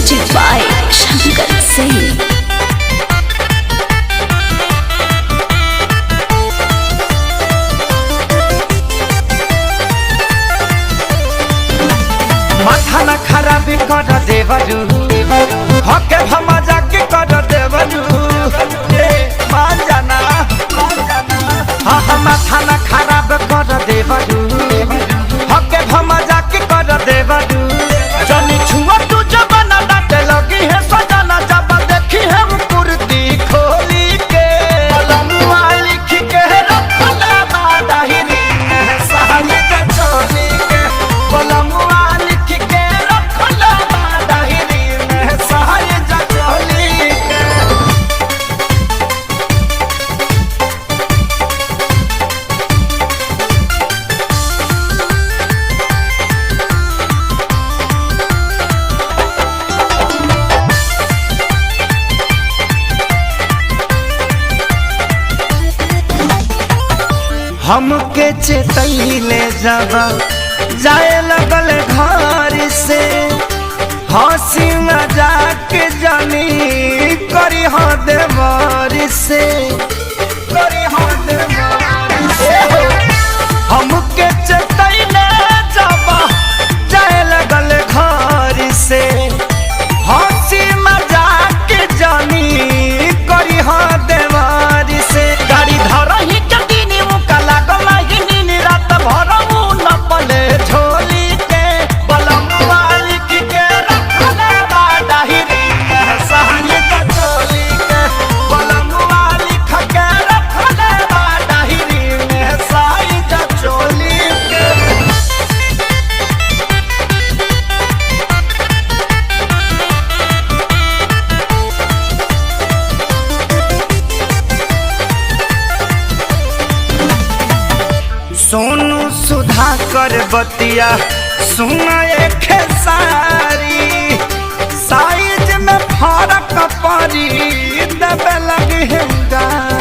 Music by Shankar Singh. माथा न खराब कर देवरू हके भमा जाके कर देवरू मान जाना हाँ हाँ माथा न खराब कर देवरू हके भमा जाके कर देवरू जनी छुआ तू जबाना डाटे लगी है सजाना जब देखी है वो कुर्ती खोली के लमुआ लिख के रखला बादाहिनी सहानी के चोली के लमुआ हमके चेतैले जब जाए लगल घर से हंसी मजाक जानी करी हो देवर से हमके चेतैले जब जाए लगल घर से हंसी मजाक जानी करी हो देवर से गाड़ी धरही सोनू सुधाकर बतिया सुना एक सारी साइज में फर्क पड़ी दबे लगे गारी।